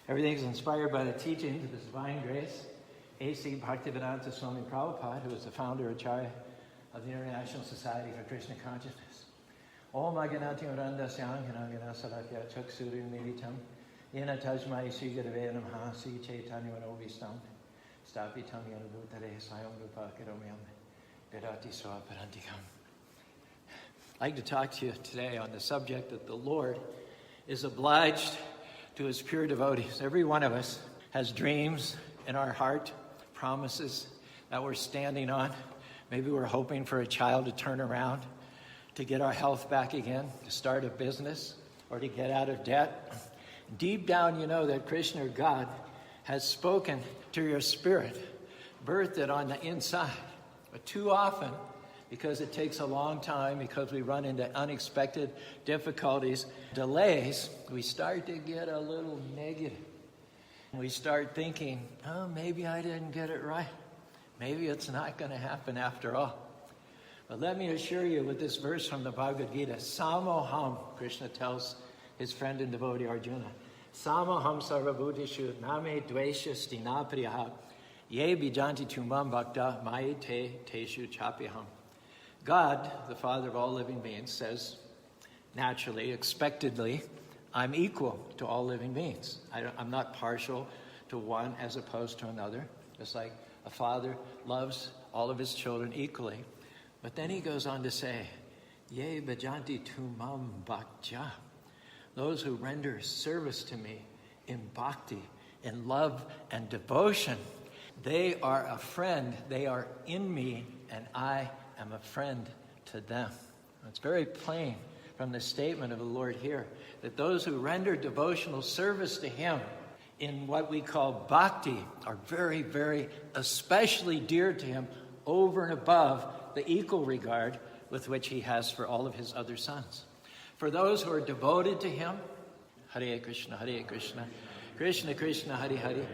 Everything is inspired by the teachings of His Divine Grace, A.C. Bhaktivedanta Swami Prabhupada, who was the founder Acharya of the International Society for Krishna Consciousness. Om Aganati Urandasyam Hinagana Salatya Chaksuri Militam Yena Tajmai Sri Gurave Namaha Sri Chaitanya Manovistam Stapitam Yanabhutare Sayam Rupa Kiromyam Vedati Swaparantikam. I'd like to talk to you today on the subject that the Lord is obliged to His pure devotees. Every one of us has dreams in our heart, promises that we're standing on. Maybe we're hoping for a child to turn around, to get our health back again, to start a business, or to get out of debt. Deep down, you know that Krishna, or God, has spoken to your spirit, birthed it on the inside. But too often, because it takes a long time, because we run into unexpected difficulties, delays, we start to get a little negative. We start thinking, oh, maybe I didn't get it right. Maybe it's not going to happen after all. But let me assure you with this verse from the Bhagavad Gita, Samoham, Krishna tells his friend and devotee Arjuna, Samoham sarvabhuteshu name dvesha stinapriyaha ye bijanti tumam bhakta maye te teshu chapiham. God, the Father of all living beings, says, naturally, expectedly, I'm equal to all living beings. I'm not partial to one as opposed to another, just like a father loves all of his children equally. But then he goes on to say, Ye bhajanti tumam bhaktya. Those who render service to me in bhakti, in love and devotion, they are a friend. They are in me, and I am a friend to them. It's very plain from the statement of the Lord here that those who render devotional service to Him in what we call bhakti are very, very especially dear to Him over and above the equal regard with which He has for all of His other sons. For those who are devoted to Him, Hare Krishna, Krishna Krishna, Hare Hare,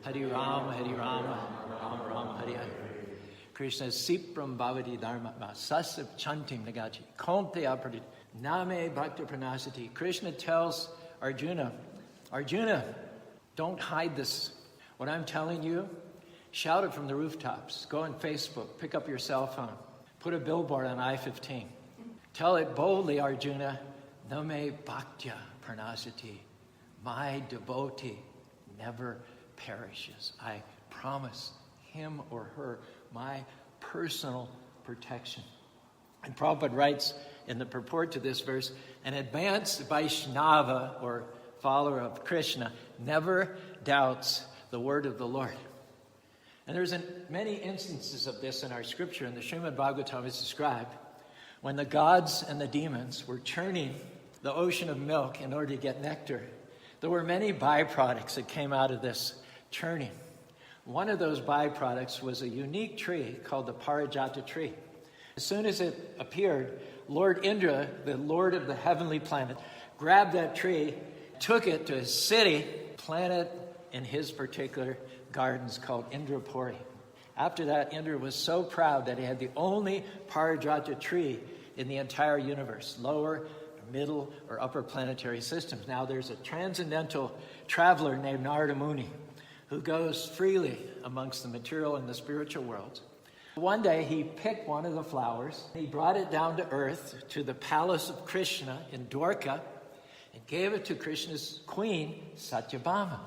Hare Rama, Rama Rama, Hare Hare. Krishna Sipram Bhavati Dharma Sasip Chantim Nagachi Konte Apradit Name Bhakta Pranasati. Krishna tells Arjuna, don't hide this. What I'm telling you, shout it from the rooftops. Go on Facebook, pick up your cell phone, put a billboard on I-15. Tell it boldly, Arjuna, Name Bhaktya Pranasati. My devotee never perishes. I promise him or her my personal protection. And Prabhupada writes in the purport to this verse, an advanced Vaishnava, or follower of Krishna, never doubts the word of the Lord. And there's many instances of this in our scripture. In the Srimad Bhagavatam is described when the gods and the demons were churning the ocean of milk in order to get nectar. There were many byproducts that came out of this churning. One of those byproducts was a unique tree called the Parajata Tree. As soon as it appeared, Lord Indra, the Lord of the heavenly planet, grabbed that tree, took it to his city, planted in his particular gardens called Indrapuri. After that, Indra was so proud that he had the only Parajata tree in the entire universe, lower, middle, or upper planetary systems. Now there's a transcendental traveler named Narada Muni who goes freely amongst the material and the spiritual worlds. One day he picked one of the flowers, he brought it down to earth to the palace of Krishna in Dwarka and gave it to Krishna's queen, Satyabhama.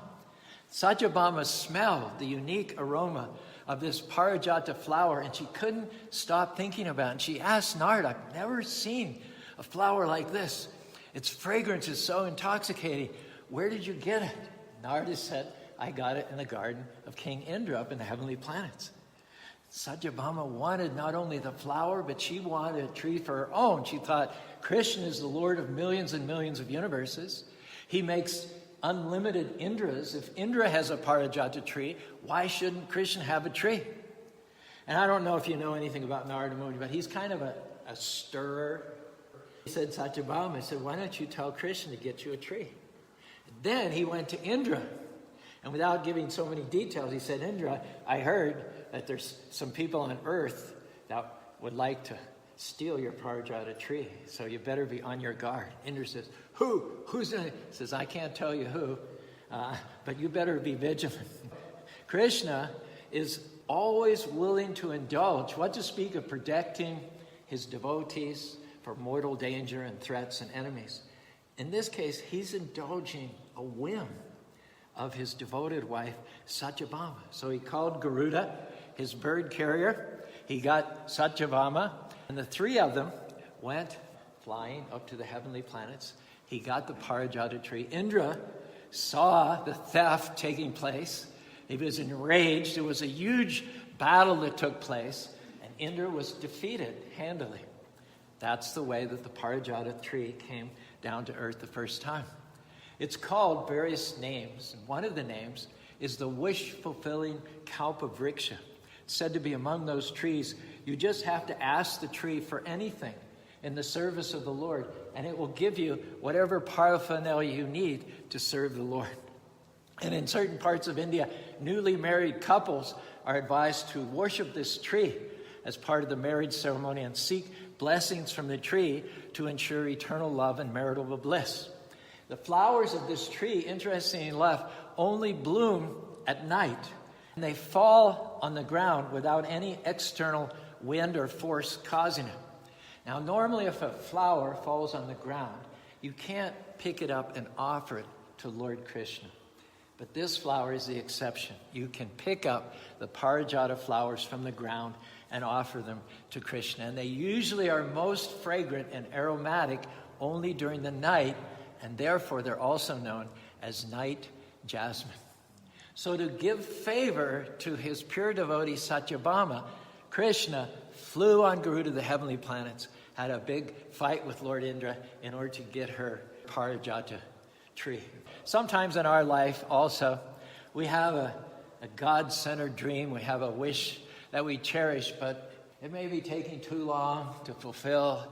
Satyabhama smelled the unique aroma of this Parijata flower and she couldn't stop thinking about it. And she asked Narada, I've never seen a flower like this. Its fragrance is so intoxicating. Where did you get it? Narada said, I got it in the garden of King Indra up in the heavenly planets. Satyabhama wanted not only the flower, but she wanted a tree for her own. She thought, Krishna is the Lord of millions and millions of universes. He makes unlimited Indras. If Indra has a Parijata tree, why shouldn't Krishna have a tree? And I don't know if you know anything about Narada Muni, but he's kind of a stirrer. He said, Satyabhama, he said, why don't you tell Krishna to get you a tree? And then he went to Indra. And without giving so many details, he said, Indra, I heard that there's some people on earth that would like to steal your Parijata tree, so you better be on your guard. Indra says, who? Who's that? He says, I can't tell you who. but you better be vigilant. Krishna is always willing to indulge, what to speak of protecting his devotees for mortal danger and threats and enemies. In this case, he's indulging a whim of his devoted wife, Satyabhama. So he called Garuda, his bird carrier. He got Satyabhama, and the three of them went flying up to the heavenly planets. He got the Parajata Tree. Indra saw the theft taking place. He was enraged. It was a huge battle that took place, and Indra was defeated handily. That's the way that the Parajata Tree came down to earth the first time. It's called various names, and one of the names is the wish-fulfilling Kalpavriksha. It's said to be among those trees. You just have to ask the tree for anything in the service of the Lord, and it will give you whatever paraphernalia you need to serve the Lord. And in certain parts of India, newly married couples are advised to worship this tree as part of the marriage ceremony and seek blessings from the tree to ensure eternal love and marital bliss. The flowers of this tree, interestingly enough, only bloom at night, and they fall on the ground without any external wind or force causing it. Now, normally if a flower falls on the ground, you can't pick it up and offer it to Lord Krishna. But this flower is the exception. You can pick up the Parajata flowers from the ground and offer them to Krishna. And they usually are most fragrant and aromatic only during the night, and therefore they're also known as night jasmine. So to give favor to his pure devotee Satyabhama, Krishna flew on Garuda to the heavenly planets, had a big fight with Lord Indra in order to get her Parajata tree. Sometimes in our life also, we have a God-centered dream. We have a wish that we cherish, but it may be taking too long to fulfill.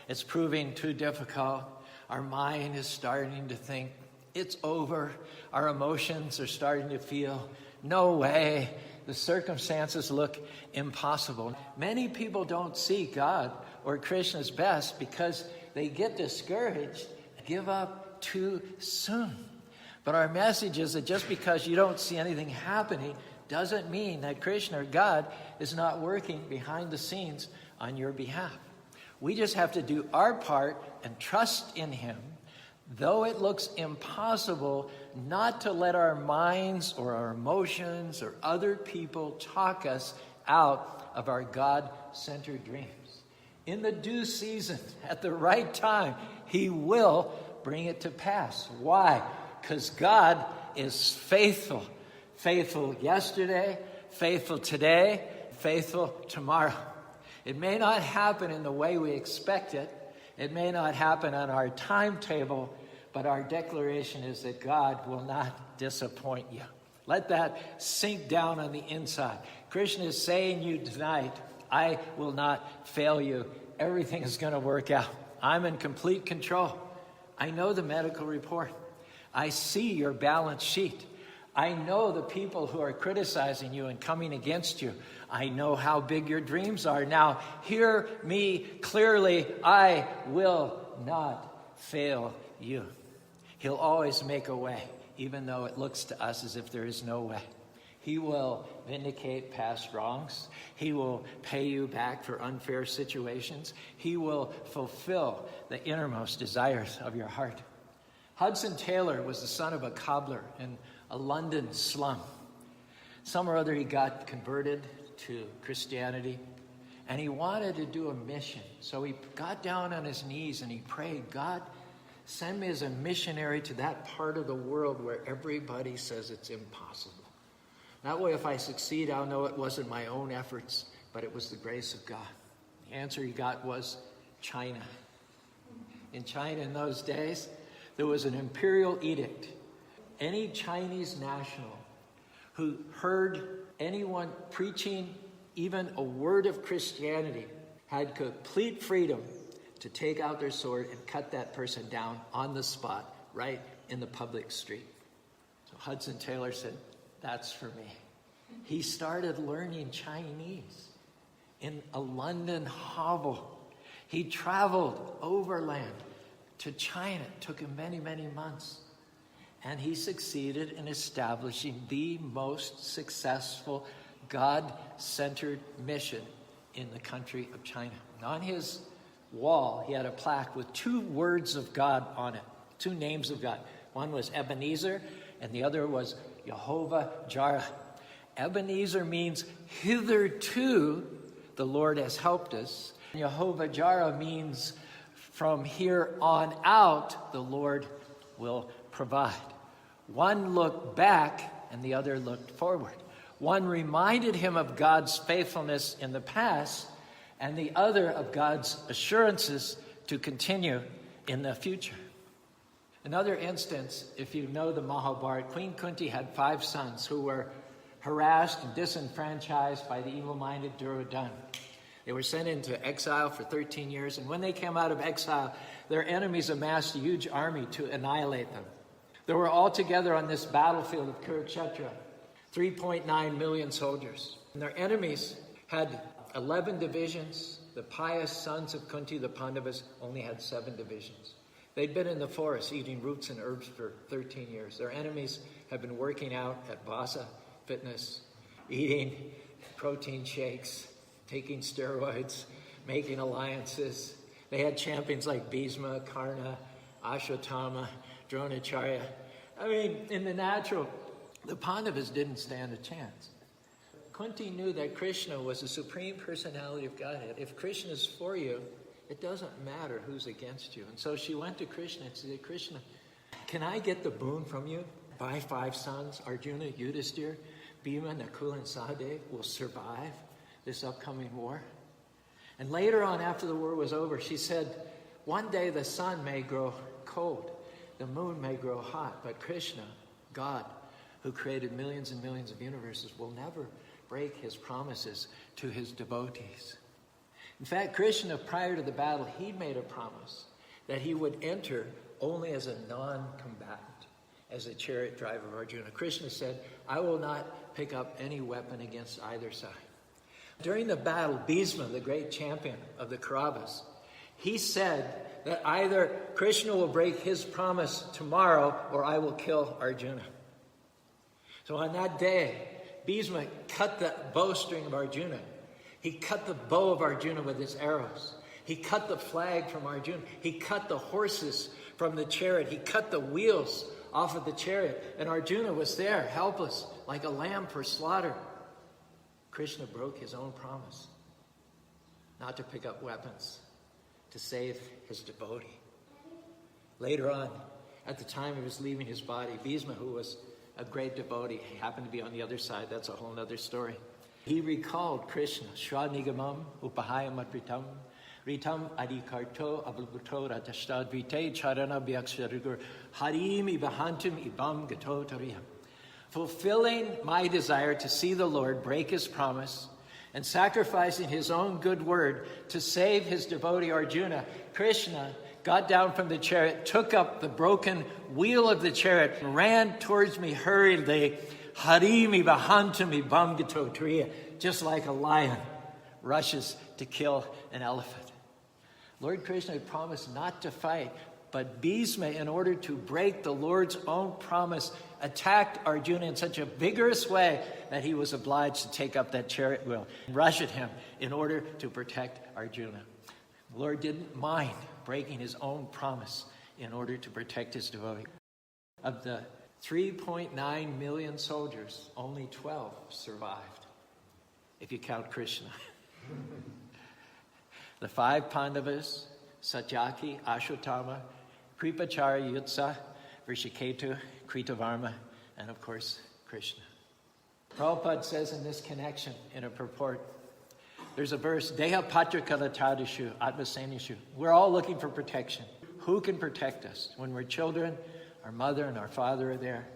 It's proving too difficult. Our mind is starting to think it's over. Our emotions are starting to feel, no way. The circumstances look impossible. Many people don't see God or Krishna's best because they get discouraged and give up too soon. But our message is that just because you don't see anything happening doesn't mean that Krishna or God is not working behind the scenes on your behalf. We just have to do our part and trust in him, though it looks impossible, not to let our minds or our emotions or other people talk us out of our God-centered dreams. In the due season, at the right time, he will bring it to pass. Why? Because God is faithful. Faithful yesterday, faithful today, faithful tomorrow. It may not happen in the way we expect it. It may not happen on our timetable, but our declaration is that God will not disappoint you. Let that sink down on the inside. Krishna is saying to you tonight, I will not fail you. Everything is going to work out. I'm in complete control. I know the medical report. I see your balance sheet. I know the people who are criticizing you and coming against you. I know how big your dreams are. Now, hear me clearly. I will not fail you. He'll always make a way, even though it looks to us as if there is no way. He will vindicate past wrongs. He will pay you back for unfair situations. He will fulfill the innermost desires of your heart. Hudson Taylor was the son of a cobbler in a London slum. Some or other he got converted to Christianity, and he wanted to do a mission. So he got down on his knees and he prayed, God, send me as a missionary to that part of the world where everybody says it's impossible. That way, if I succeed, I'll know it wasn't my own efforts, but it was the grace of God. The answer he got was China. In China in those days, there was an imperial edict. Any Chinese national who heard anyone preaching even a word of Christianity had complete freedom to take out their sword and cut that person down on the spot, right in the public street. So Hudson Taylor said, that's for me. He started learning Chinese in a London hovel. He traveled overland to China. It took him many, many months. And he succeeded in establishing the most successful God-centered mission in the country of China. And on his wall, he had a plaque with 2 words of God on it, 2 names of God. One was Ebenezer, and the other was Jehovah-Jireh. Ebenezer means hitherto the Lord has helped us. Jehovah-Jireh means from here on out the Lord will provide. One looked back and the other looked forward. One reminded him of God's faithfulness in the past, and the other of God's assurances to continue in the future. Another instance, if you know the Mahabharata, Queen Kunti had 5 sons who were harassed and disenfranchised by the evil-minded Duryodhana. They were sent into exile for 13 years, and when they came out of exile, their enemies amassed a huge army to annihilate them. There were altogether on this battlefield of Kurukshetra 3.9 million soldiers. And their enemies had 11 divisions. The pious sons of Kunti, the Pandavas, only had 7 divisions. They'd been in the forest eating roots and herbs for 13 years. Their enemies had been working out at Vasa Fitness, eating protein shakes, taking steroids, making alliances. They had champions like Bhisma, Karna, Ashwatthama, Dronacharya. I mean, in the natural, the Pandavas didn't stand a chance. Kunti knew that Krishna was the supreme personality of Godhead. If Krishna is for you, it doesn't matter who's against you. And so she went to Krishna and said, Krishna, can I get the boon from you? My 5 sons, Arjuna, Yudhisthira, Bhima, Nakula, and Sahadev, will survive this upcoming war. And later on, after the war was over, she said, one day the sun may grow cold, the moon may grow hot, but Krishna, God, who created millions and millions of universes, will never break his promises to his devotees. In fact, Krishna, prior to the battle, he made a promise that he would enter only as a non-combatant, as a chariot driver of Arjuna. Krishna said, I will not pick up any weapon against either side. During the battle, Bhisma, the great champion of the Kauravas, he said that either Krishna will break his promise tomorrow or I will kill Arjuna. So on that day, Bhisma cut the bowstring of Arjuna. He cut the bow of Arjuna with his arrows. He cut the flag from Arjuna. He cut the horses from the chariot. He cut the wheels off of the chariot. And Arjuna was there, helpless, like a lamb for slaughter. Krishna broke his own promise not to pick up weapons to save his devotee. Later on, at the time he was leaving his body, Bhisma, who was a great devotee, he happened to be on the other side. That's a whole other story. He recalled Krishna, Shwanigamam upahayam atritam, ritam adikarto avluto ratastad vite charana bhyaksarigur harimi bahantum ibam gato tariyam. Fulfilling my desire to see the Lord break his promise and sacrificing his own good word to save his devotee Arjuna, Krishna got down from the chariot, took up the broken wheel of the chariot, and ran towards me hurriedly, harimi bahantami bamgato triya, just like a lion rushes to kill an elephant. Lord Krishna had promised not to fight, but Bhisma, in order to break the Lord's own promise, attacked Arjuna in such a vigorous way that he was obliged to take up that chariot wheel and rush at him in order to protect Arjuna. The Lord didn't mind breaking his own promise in order to protect his devotee. Of the 3.9 million soldiers, only 12 survived, if you count Krishna. The 5 Pandavas, Satyaki, Ashwatthama, Kripacharya, Yutsa, Vrishiketu, Kritavarma, and of course, Krishna. Prabhupada says in this connection, in a purport, there's a verse, Deha Patra Kalatadishu, Atmasenishu. We're all looking for protection. Who can protect us? When we're children, our mother and our father are there.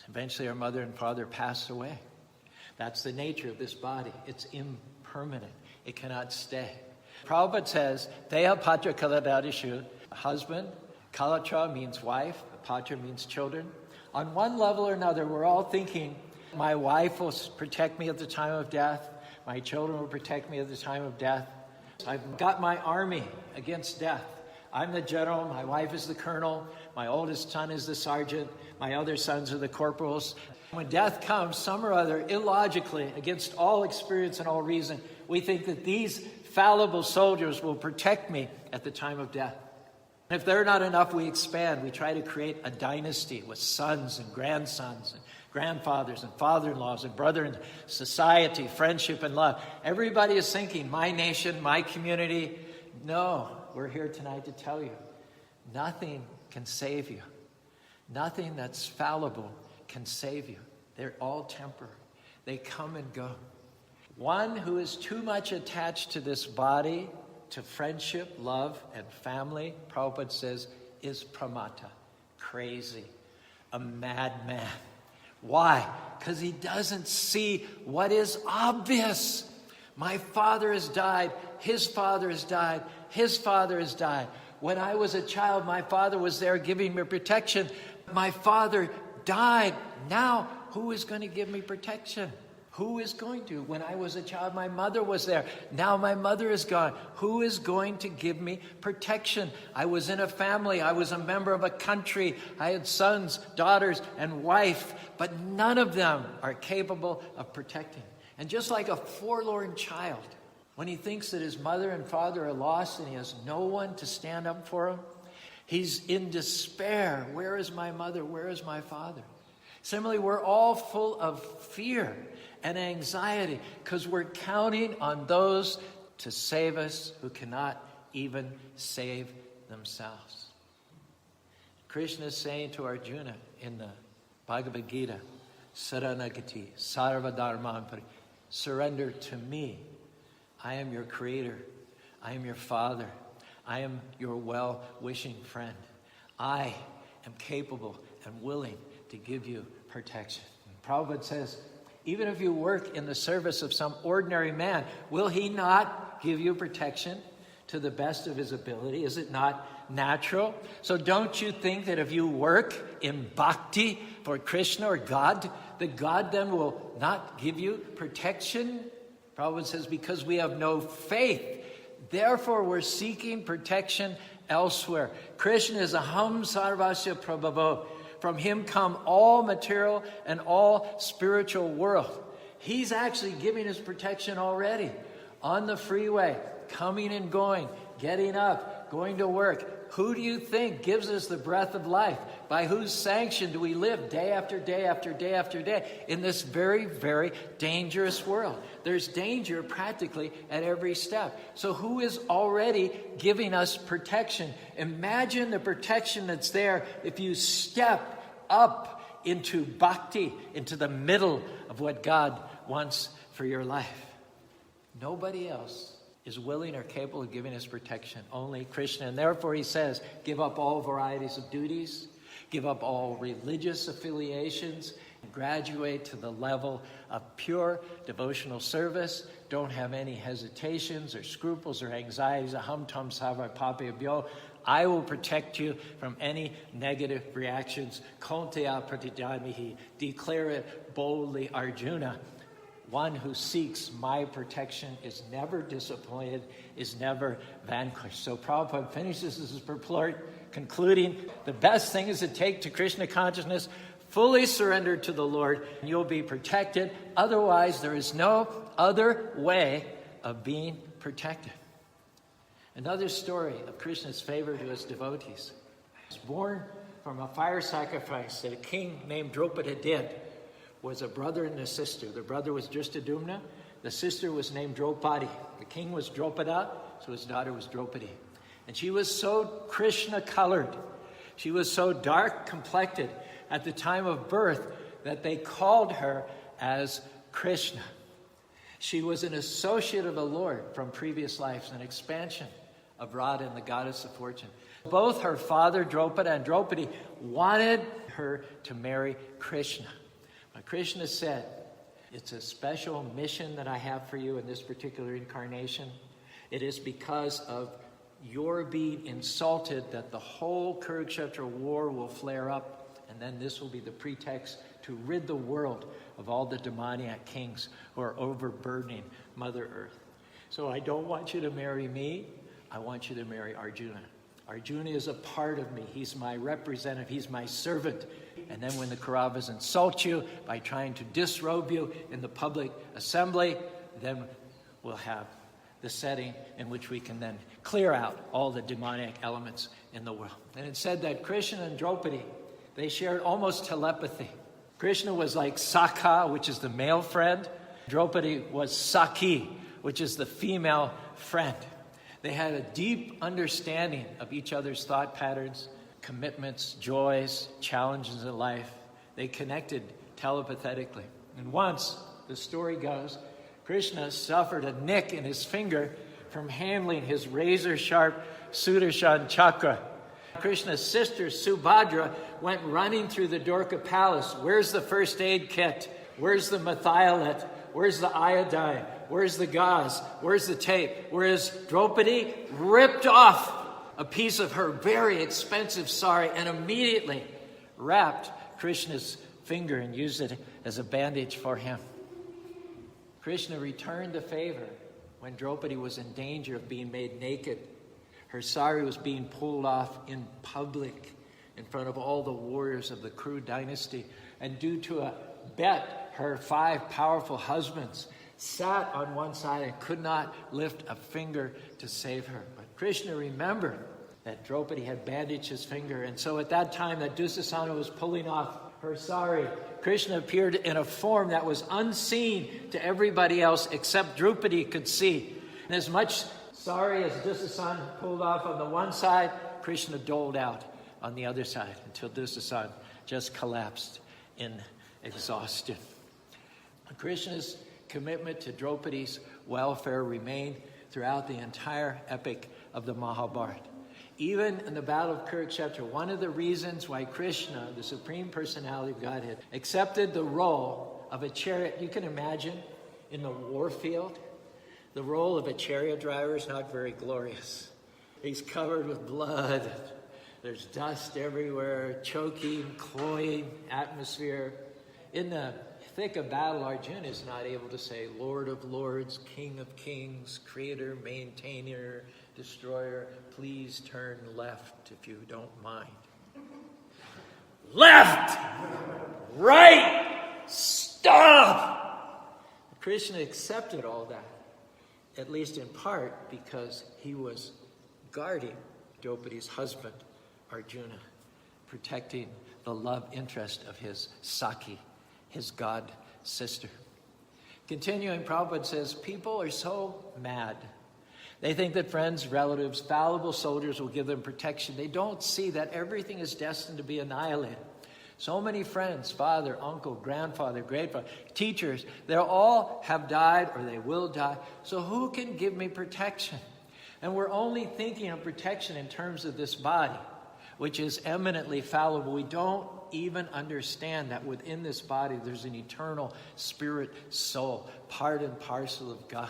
Eventually our mother and father pass away. That's the nature of this body. It's impermanent. It cannot stay. Prabhupada says, Deha Patra Kalatadishu, husband. Kalatra means wife. Patra means children. On one level or another, we're all thinking, my wife will protect me at the time of death. My children will protect me at the time of death. I've got my army against death. I'm the general, my wife is the colonel, my oldest son is the sergeant, my other sons are the corporals. When death comes, some or other, illogically, against all experience and all reason, we think that these fallible soldiers will protect me at the time of death. And if they're not enough, we expand. We try to create a dynasty with sons and grandsons and grandfathers and father-in-laws and brother and society, friendship and love. Everybody is thinking, my nation, my community. No, we're here tonight to tell you, nothing can save you. Nothing that's fallible can save you. They're all temporary. They come and go. One who is too much attached to this body, to friendship, love, and family, Prabhupada says, is pramata, crazy, a madman. Why? Because he doesn't see what is obvious. My father has died. His father has died. His father has died. When I was a child, my father was there giving me protection. My father died. Now, who is going to give me protection? Who is going to? When I was a child, my mother was there. Now my mother is gone. Who is going to give me protection? I was in a family. I was a member of a country. I had sons, daughters, and wife, but none of them are capable of protecting. And just like a forlorn child, when he thinks that his mother and father are lost and he has no one to stand up for him, he's in despair. Where is my mother? Where is my father? Similarly, we're all full of fear and anxiety because we're counting on those to save us who cannot even save themselves. Krishna is saying to Arjuna in the Bhagavad Gita, Saranagati, Sarvadharman, surrender to me. I am your creator. I am your father. I am your well-wishing friend. I am capable and willing to give you protection. And Prabhupada says, even if you work in the service of some ordinary man, will he not give you protection to the best of his ability? Is it not natural? So don't you think that if you work in bhakti for Krishna or God, that God then will not give you protection? Prabhupada says, because we have no faith, therefore we're seeking protection elsewhere. Krishna is aham sarvasya prabhavo. From him come all material and all spiritual world. He's actually giving us protection already. On the freeway, coming and going, getting up, going to work. Who do you think gives us the breath of life? By whose sanction do we live day after day after day after day in this very, very dangerous world? There's danger practically at every step. So who is already giving us protection? Imagine the protection that's there if you step up into bhakti, into the middle of what God wants for your life. Nobody else is willing or capable of giving us protection. Only Krishna. And therefore he says, give up all varieties of duties, give up all religious affiliations, and graduate to the level of pure devotional service. Don't have any hesitations or scruples or anxieties. Aham tam sava papebhyo. I will protect you from any negative reactions. Konteya pratijamihi. Declare it boldly, Arjuna. One who seeks my protection is never disappointed, is never vanquished. So Prabhupada finishes his purport, concluding, the best thing is to take to Krishna consciousness, fully surrendered to the Lord, and you'll be protected. Otherwise, there is no other way of being protected. Another story of Krishna's favor to his devotees. He was born from a fire sacrifice that a king named Draupadi did. Was a brother and a sister. The brother was Dristadumna. The sister was named Draupadi. The king was Draupada, so his daughter was Draupadi. And she was so Krishna-colored. She was so dark-complected at the time of birth that they called her as Krishna. She was an associate of the Lord from previous lives, an expansion of Radha and the goddess of fortune. Both her father, Draupada, and Draupadi wanted her to marry Krishna. But Krishna said, it's a special mission that I have for you in this particular incarnation. It is because of your being insulted that the whole Kurukshetra war will flare up, and then this will be the pretext to rid the world of all the demoniac kings who are overburdening Mother Earth. So I don't want you to marry me. I want you to marry Arjuna. Arjuna is a part of me. He's my representative. He's my servant. And then when the Kauravas insult you by trying to disrobe you in the public assembly, then we'll have the setting in which we can then clear out all the demonic elements in the world. And it said that Krishna and Draupadi, they shared almost telepathy. Krishna was like Sakha, which is the male friend. Draupadi was Sakhi, which is the female friend. They had a deep understanding of each other's thought patterns, commitments, joys, challenges in life. They connected telepathically. And once, the story goes, Krishna suffered a nick in his finger from handling his razor-sharp Sudarshan chakra. Krishna's sister, Subhadra, went running through the Dwarka palace. Where's the first aid kit? Where's the methiolet? Where's the iodine? Where's the gauze? Where's the tape? Whereas Draupadi ripped off a piece of her very expensive sari and immediately wrapped Krishna's finger and used it as a bandage for him. Krishna returned the favor when Draupadi was in danger of being made naked. Her sari was being pulled off in public in front of all the warriors of the Caru dynasty. And due to a bet, her 5 powerful husbands sat on one side and could not lift a finger to save her. But Krishna remembered that Draupadi had bandaged his finger. And so at that time that Dusasana was pulling off her sari, Krishna appeared in a form that was unseen to everybody else except Draupadi could see. And as much sari as Dusasana pulled off on the one side, Krishna doled out on the other side until Dusasana just collapsed in exhaustion. Krishna's commitment to Draupadi's welfare remained throughout the entire epic of the Mahabharata. Even in the Battle of Kurukshetra, one of the reasons why Krishna, the Supreme Personality of Godhead, accepted the role of a chariot, you can imagine, in the war field, the role of a chariot driver is not very glorious. He's covered with blood. There's dust everywhere, choking, cloying atmosphere. In the thick of battle, Arjuna is not able to say, Lord of Lords, King of Kings, Creator, Maintainer, Destroyer, please turn left if you don't mind. Left! Right! Stop! Krishna accepted all that, at least in part because he was guarding Draupadi's husband, Arjuna, protecting the love interest of his Sakhi, his god sister. Continuing, Prabhupada says, people are so mad. They think that friends, relatives, fallible soldiers will give them protection. They don't see that everything is destined to be annihilated. So many friends, father, uncle, grandfather, great-father, teachers, they all have died or they will die. So who can give me protection? And we're only thinking of protection in terms of this body, which is eminently fallible. We don't even understand that within this body there's an eternal spirit soul, part and parcel of God.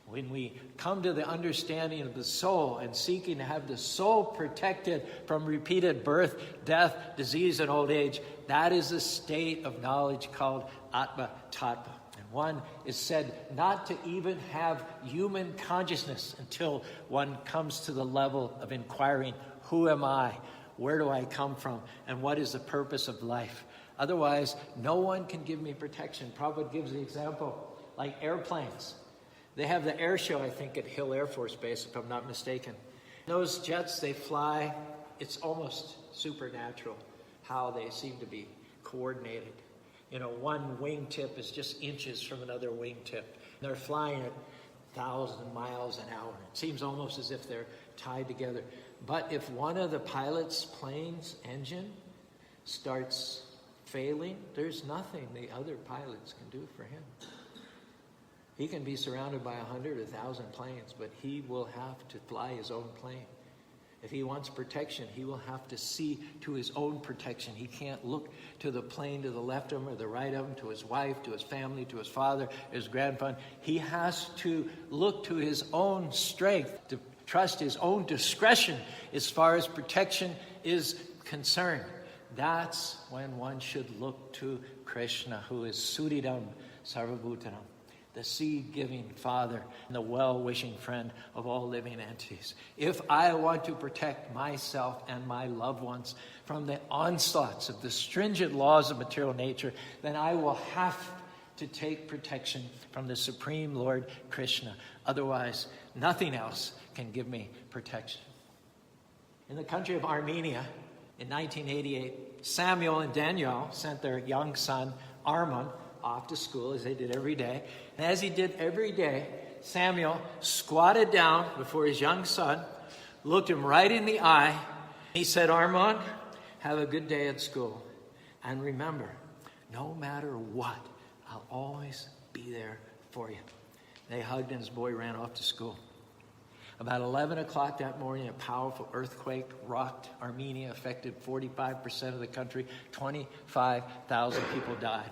When we come to the understanding of the soul and seeking to have the soul protected from repeated birth, death, disease, and old age, that is a state of knowledge called Atma Tattva. And one is said not to even have human consciousness until one comes to the level of inquiring, who am I? Where do I come from? And what is the purpose of life? Otherwise, no one can give me protection. Prabhupada gives the example like airplanes. They have the air show, I think, at Hill Air Force Base, if I'm not mistaken. Those jets, they fly. It's almost supernatural how they seem to be coordinated. You know, one wingtip is just inches from another wingtip. They're flying at 1,000 miles an hour. It seems almost as if they're tied together. But if one of the pilot's plane's engine starts failing, there's nothing the other pilots can do for him. He can be surrounded by 100 or 1,000 planes, but he will have to fly his own plane. If he wants protection, he will have to see to his own protection. He can't look to the plane to the left of him or the right of him, to his wife, to his family, to his father, his grandfather. He has to look to his own strength, to trust his own discretion as far as protection is concerned. That's when one should look to Krishna, who is Suridam Sarvabhutanam. the seed-giving Father, and the well-wishing friend of all living entities. If I want to protect myself and my loved ones from the onslaughts of the stringent laws of material nature, then I will have to take protection from the Supreme Lord Krishna. Otherwise, nothing else can give me protection. In the country of Armenia, in 1988, Samuel and Danielle sent their young son, Armon, off to school, as they did every day. And as he did every day, Samuel squatted down before his young son, looked him right in the eye. He said, Armon, have a good day at school. And remember, no matter what, I'll always be there for you. They hugged, and his boy ran off to school. About 11 o'clock that morning, a powerful earthquake rocked Armenia, affected 45% of the country. 25,000 people died.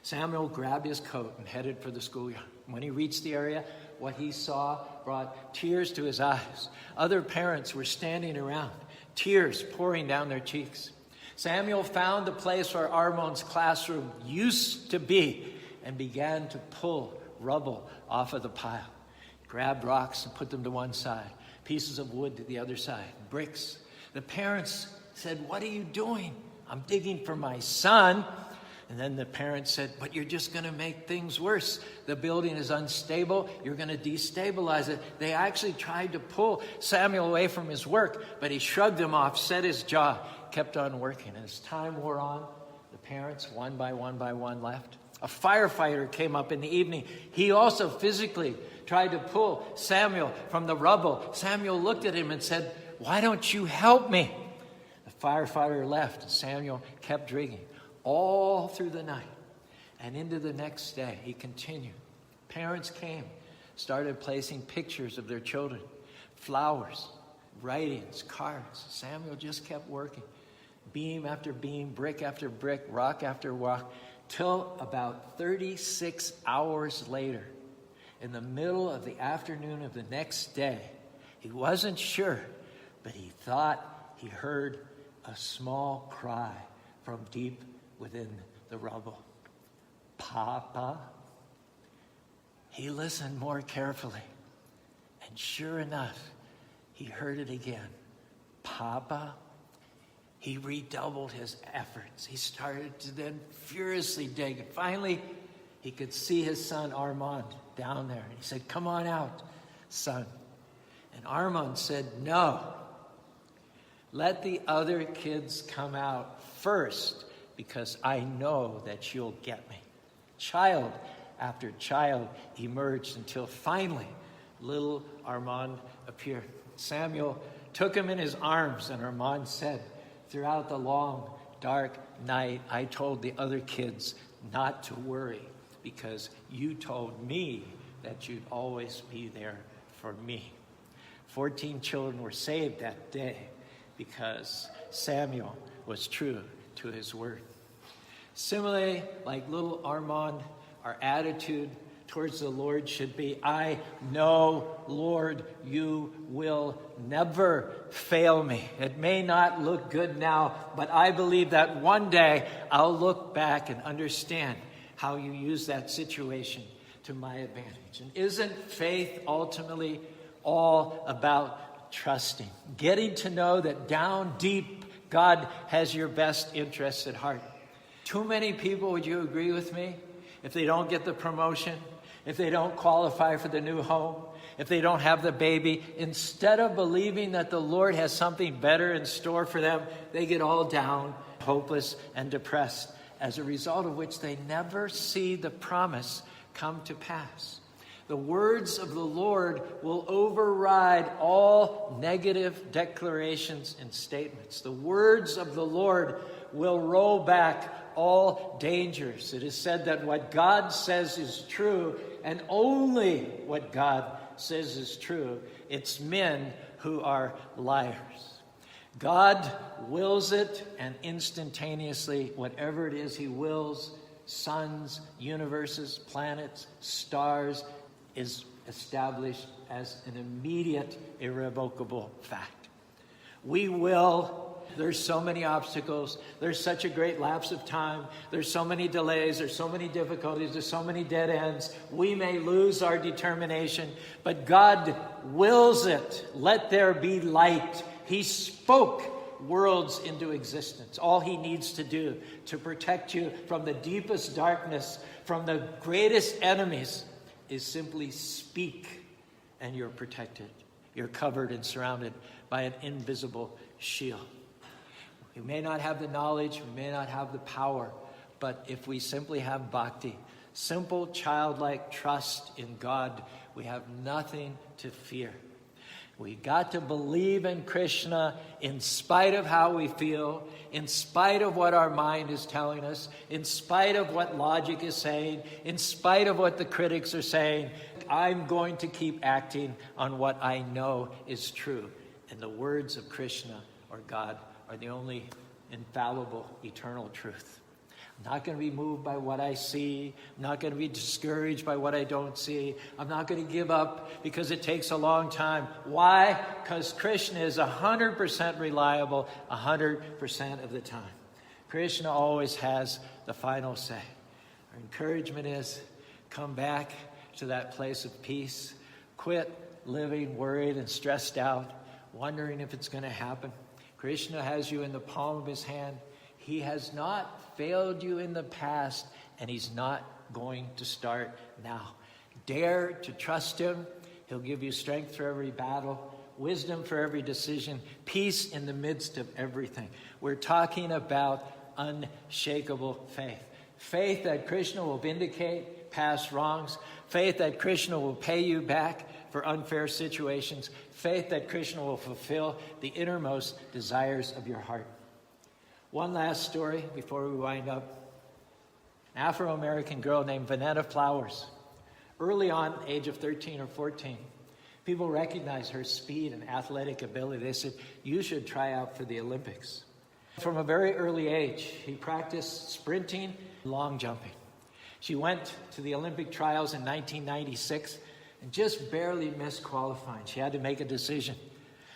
Samuel grabbed his coat and headed for the schoolyard. When he reached the area, what he saw brought tears to his eyes. Other parents were standing around, tears pouring down their cheeks. Samuel found the place where Armon's classroom used to be and began to pull rubble off of the pile. Grabbed rocks and put them to one side, pieces of wood to the other side, bricks. The parents said, what are you doing? I'm digging for my son. And then the parents said, but you're just going to make things worse. The building is unstable. You're going to destabilize it. They actually tried to pull Samuel away from his work, but he shrugged them off, set his jaw, kept on working. And as time wore on, the parents, one by one, left. A firefighter came up in the evening. He also physically tried to pull Samuel from the rubble. Samuel looked at him and said, why don't you help me? The firefighter left, and Samuel kept digging. All through the night and into the next day, he continued. Parents came, started placing pictures of their children, flowers, writings, cards. Samuel just kept working, beam after beam, brick after brick, rock after rock, till about 36 hours later, in the middle of the afternoon of the next day, he wasn't sure, but he thought he heard a small cry from deep within the rubble. Papa? He listened more carefully, and sure enough, he heard it again. Papa? He redoubled his efforts. He started to then furiously dig. And finally, he could see his son Armand down there. And he said, come on out, son. And Armand said, no. Let the other kids come out first, because I know that you'll get me. Child after child emerged until finally little Armand appeared. Samuel took him in his arms, and Armand said, throughout the long, dark night, I told the other kids not to worry, because you told me that you'd always be there for me. 14 children were saved that day because Samuel was true to his word. Similarly, like little Armand, our attitude towards the Lord should be, I know, Lord, you will never fail me. It may not look good now, but I believe that one day I'll look back and understand how you use that situation to my advantage. And isn't faith ultimately all about trusting? Getting to know that down deep, God has your best interests at heart. Too many people, would you agree with me, if they don't get the promotion, if they don't qualify for the new home, if they don't have the baby, instead of believing that the Lord has something better in store for them, they get all down, hopeless, and depressed, as a result of which they never see the promise come to pass. The words of the Lord will override all negative declarations and statements. The words of the Lord will roll back all dangers. It is said that what God says is true, and only what God says is true. It's men who are liars. God wills it, and instantaneously, whatever it is he wills, suns, universes, planets, stars, is established as an immediate, irrevocable fact. We will There's so many obstacles. There's such a great lapse of time. There's so many delays. There's so many difficulties. There's so many dead ends. We may lose our determination, but God wills it. Let there be light. He spoke worlds into existence. All he needs to do to protect you from the deepest darkness, from the greatest enemies, is simply speak, and you're protected. You're covered and surrounded by an invisible shield. We may not have the knowledge, we may not have the power, but if we simply have bhakti, simple childlike trust in God, we have nothing to fear. We got to believe in Krishna in spite of how we feel, in spite of what our mind is telling us, in spite of what logic is saying, in spite of what the critics are saying. I'm going to keep acting on what I know is true. And the words of Krishna or God are the only infallible, eternal truth. I'm not going to be moved by what I see. I'm not going to be discouraged by what I don't see. I'm not going to give up because it takes a long time. Why? Because Krishna is 100% reliable 100% of the time. Krishna always has the final say. Our encouragement is come back to that place of peace. Quit living worried and stressed out, wondering if it's going to happen. Krishna has you in the palm of his hand. He has not failed you in the past, and he's not going to start now. Dare to trust him. He'll give you strength for every battle, wisdom for every decision, peace in the midst of everything. We're talking about unshakable faith. Faith that Krishna will vindicate past wrongs. Faith that Krishna will pay you back for unfair situations. Faith that Krishna will fulfill the innermost desires of your heart. One last story before we wind up. An Afro-American girl named Vanetta Flowers. Early on, age of 13 or 14, people recognized her speed and athletic ability. They said, you should try out for the Olympics. From a very early age, she practiced sprinting, long jumping. She went to the Olympic trials in 1996 and just barely missed qualifying. She had to make a decision.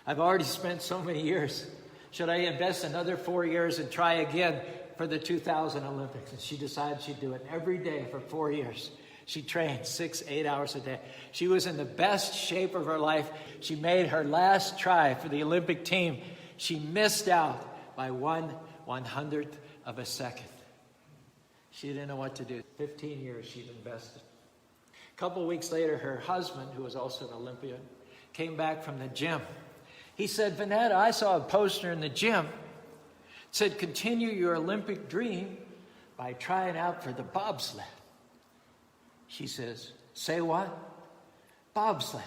I've already spent so many years. Should I invest another 4 years and try again for the 2000 Olympics? And she decided she'd do it every day for 4 years. She trained 6-8 hours a day. She was in the best shape of her life. She made her last try for the Olympic team. She missed out by 1/100th of a second. She didn't know what to do. 15 years she'd invested. A couple weeks later, her husband, who was also an Olympian, came back from the gym. He said, Vanetta, I saw a poster in the gym. It said, continue your Olympic dream by trying out for the bobsled. She says, say what? Bobsled.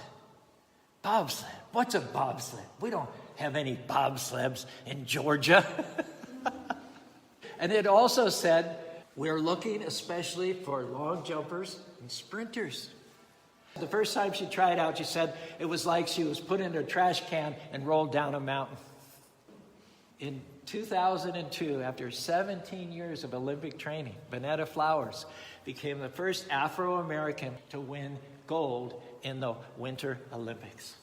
Bobsled. What's a bobsled? We don't have any bobsleds in Georgia. And it also said, we're looking especially for long jumpers and sprinters. The first time she tried out, she said it was like she was put in a trash can and rolled down a mountain. In 2002, after 17 years of Olympic training, Vanetta Flowers became the first Afro-American to win gold in the Winter Olympics.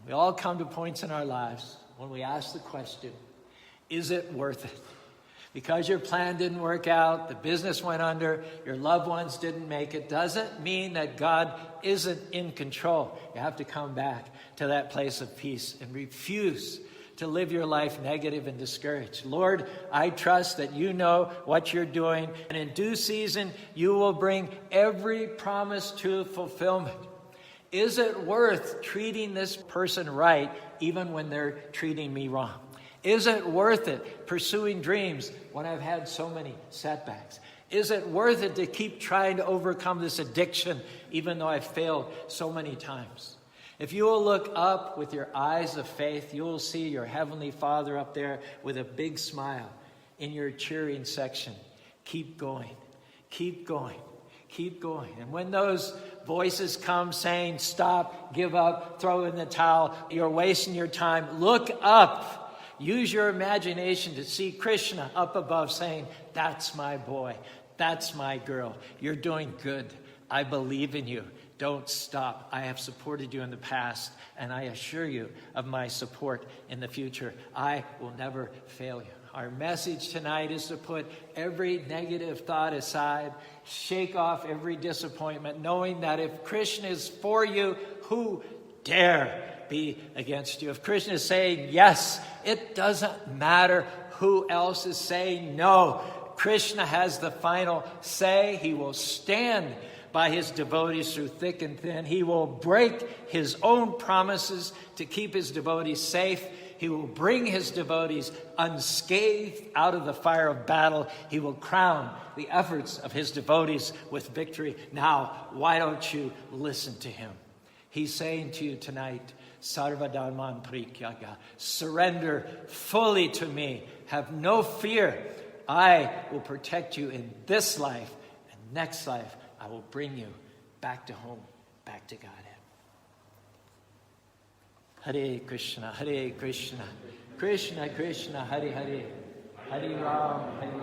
We all come to points in our lives when we ask the question, is it worth it? Because your plan didn't work out, the business went under, your loved ones didn't make it, doesn't mean that God isn't in control. You have to come back to that place of peace and refuse to live your life negative and discouraged. Lord, I trust that you know what you're doing, and in due season, you will bring every promise to fulfillment. Is it worth treating this person right even when they're treating me wrong? Is it worth it pursuing dreams when I've had so many setbacks? Is it worth it to keep trying to overcome this addiction even though I've failed so many times? If you will look up with your eyes of faith, you will see your Heavenly Father up there with a big smile in your cheering section. Keep going, keep going, keep going. And when those voices come saying, stop, give up, throw in the towel, you're wasting your time, look up. Use your imagination to see Krishna up above saying, that's my boy, that's my girl. You're doing good. I believe in you. Don't stop. I have supported you in the past, and I assure you of my support in the future. I will never fail you. Our message tonight is to put every negative thought aside, shake off every disappointment, knowing that if Krishna is for you, who dare be against you? If Krishna is saying yes, it doesn't matter who else is saying no. Krishna has the final say. He will stand by his devotees through thick and thin. He will break his own promises to keep his devotees safe. He will bring his devotees unscathed out of the fire of battle. He will crown the efforts of his devotees with victory. Now, why don't you listen to him? He's saying to you tonight, Sarva Dharman Parikyaga, surrender fully to me. Have no fear. I will protect you in this life and next life. I will bring you back to home, back to Godhead. Hare Krishna, Krishna Krishna, Hare Hare, Hare Ram, Hare